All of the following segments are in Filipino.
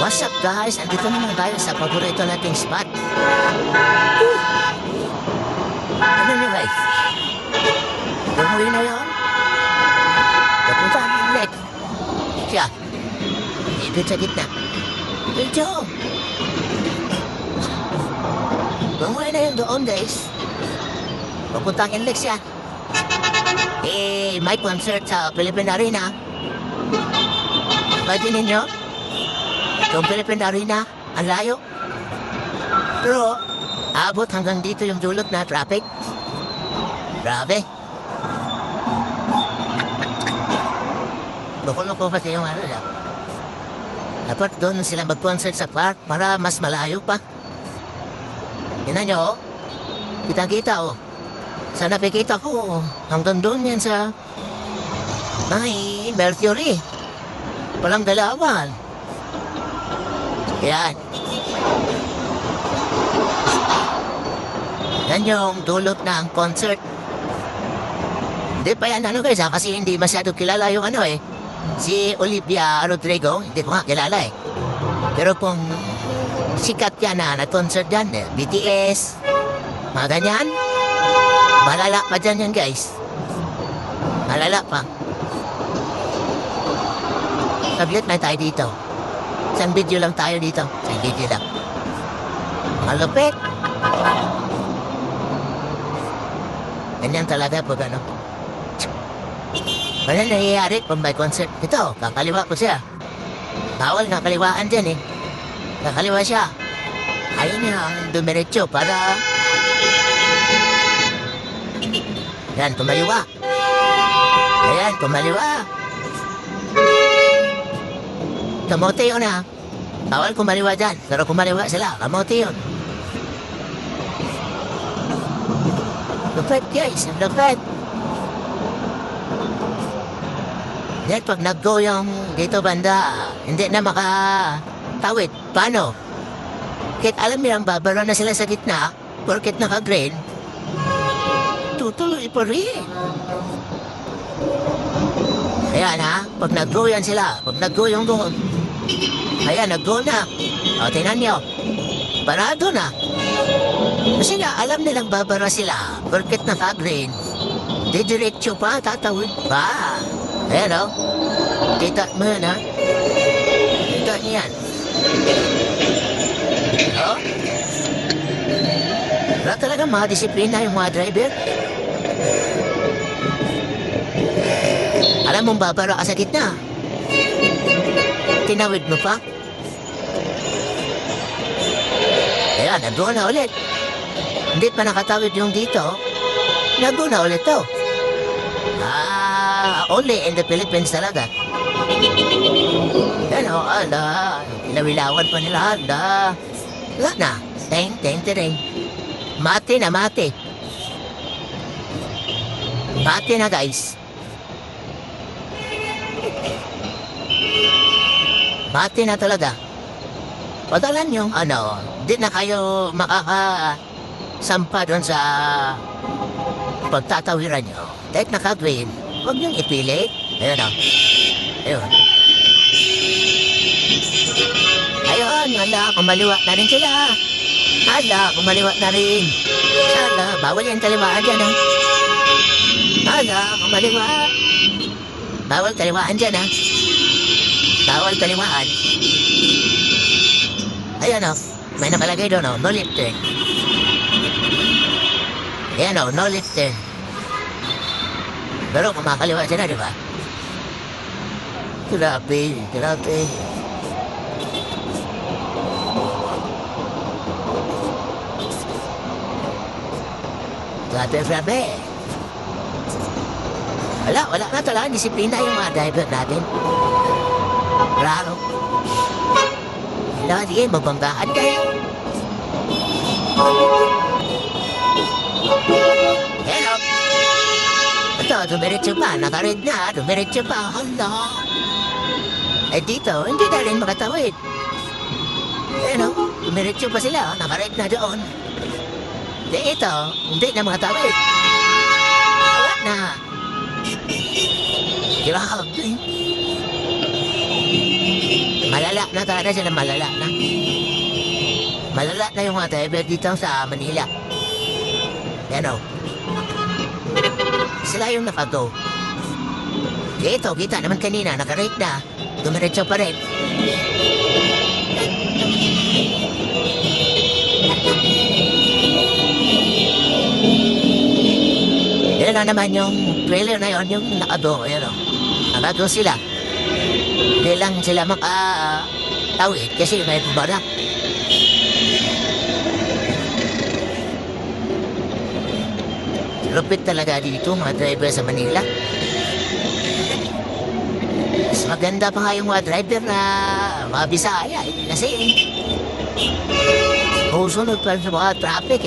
What's up guys? Andito naman tayo sa paborito nating spot. Ano nyo guys? Umuwi na yun? Napuntaan yung ulit. Siya. Ibig sa gitna. Medyo. Umuwi na yun doon guys. Papuntang inlex siya. May concert sa Philippine Arena. Pwede ninyo? Yung Philippine Arena, ang layo. Pero, abot hanggang dito yung dulot na traffic. Grabe. Loko-loko kasi yung ano lang. Dapat doon sila mag-concert sa park para mas malayo pa. Yan nyo, oh. Kita-kita, oh. Sa nakikita ko, hanggang doon yan sa Mercury. Walang dalawan. Yan. Yan yung dulot ng concert. Hindi pa yan guys kasi hindi masyado kilala yung si Olivia Rodrigo, hindi ko nga kilala Pero kung sikat yan na concert yan, BTS, mga ganyan, malala pa dyan yan guys. Malala pa. Tablet na tayo dito. Isang video lang tayo dito. Isang video lang. Malupit. Ganyan talaga pag Ganyan nangyayari kung may concert. Ito, kakaliwa ko siya. Bawal kakaliwaan dyan Kakaliwa siya. Ayaw niya dumiretso para... Yan, kumaliwa. Ayan, kumaliwa. Kamote yun Bawal kumaliwa dyan. Pero kumaliwa sila. Kamote yun. Lupit guys. Lupit. Then pag nag-go yung dito banda, hindi na makatawid. Paano? Kahit alam nilang babara na sila sa gitna, porket naka-green, tutuloy pa rin. Ayan pag nag-go yan sila, pag nag-go yung doon, ayan, nag-go na. O, tingnan nyo. Parado na. Kasi nga, alam nilang babara sila. Porket naka-green. Didiretso pa, tatawid pa. Ayan Kita mo yan Kita niyo yan. Wala talaga mga disiplina yung mga driver. Alam mong babara ka sa gitna. Tinawid mo pa. Ayan, nag-go na ulit. Hindi pa nakatawid yung dito. Nag-go na ulit to. Only in the Philippines talaga. Yan Pinawilawan pa nila. Wala na. Teng. Mati na. Mati na guys. Mati na talaga. Padalan yung di na kayo makakasampa doon sa pagtatawiran nyo. Kahit naka-green, huwag niyong ipilit. Ayun Ayun, kumaliwa na rin sila. Kumaliwa na rin. Bawal yan kaliwaan dyan kumaliwa. Bawal kaliwaan dyan Bawal kaliwaan. Ayan may nakalagay doon no left turn. Ayan no left turn. Pero kumakaliwa sila, di ba? Grabe. Grabe. Wala na talaga. Disiplina yung mga driver natin. Raro. Sige, magbanggaan kayo. Hello. Ito, dumiretso pa. Nakared na. Dumiretso pa. Dito, hindi na rin makatawid. Dumiretso pa sila. Nakared na doon. Ito, hindi na makatawid. Wala na. Grabe. Malala Malala na talaga sila, malala na. Malala na yung mga driver dito sa Manila. Yan o. Sila yung nakago. Ito, kita naman kanina, nakarate na. Dumiretso pa rin. Yan na naman yung trailer na yun, yung nakago. Yan o. Nakago sila. Hindi lang sila makatawid kasi may barak. Lupit talaga dito mga driver sa Manila. Mas maganda pa nga yung mga driver na mga Bisaya kasi susunod pa sa mga traffic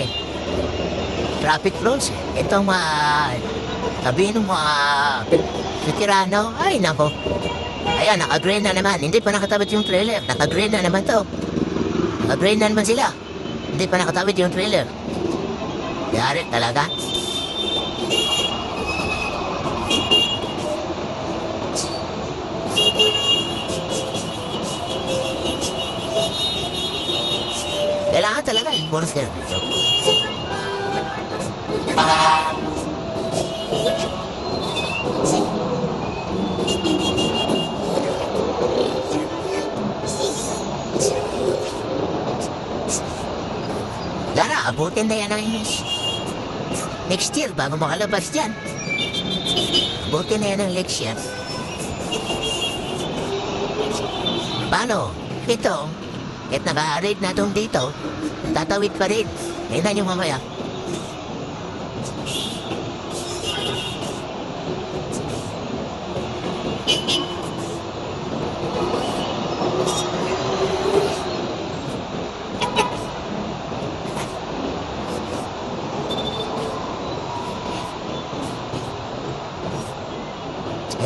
traffic rules itong mga sabihin ng mga veterano, ay nako, ayan, naka-green na naman, hindi pa nakatabit yung trailer, naka-green na naman to, naka-green na naman sila, hindi pa nakatabit yung trailer. Yari talaga. Kailangan talaga enforcer dito. Lara, abutin na yan ang next year bago makalabas dyan. Abutin na yan ang next year. Paano? Ito, kahit naka-ride na itong dito, tatawid pa rin. Tingnan nyo mamaya.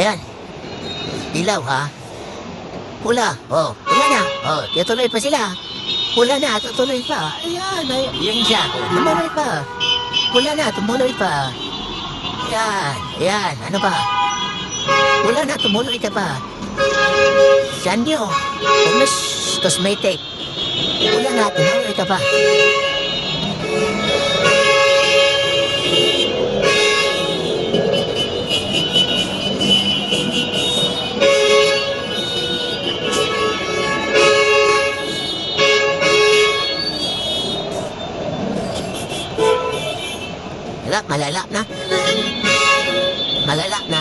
Ayan. Ilaw ha. Pula. Oh, pula na. Oh, tutuloy pa sila. Pula na, tutuloy pa. Ayan, yan siya. Tumuloy pa. Pula na, tumuloy pa. Ayan, ayan. Ano pa? Pula na, tumuloy ka pa. Sanyo. Umis cosmetic. Pula na, tumuloy ka pa. Malala na. Malala na.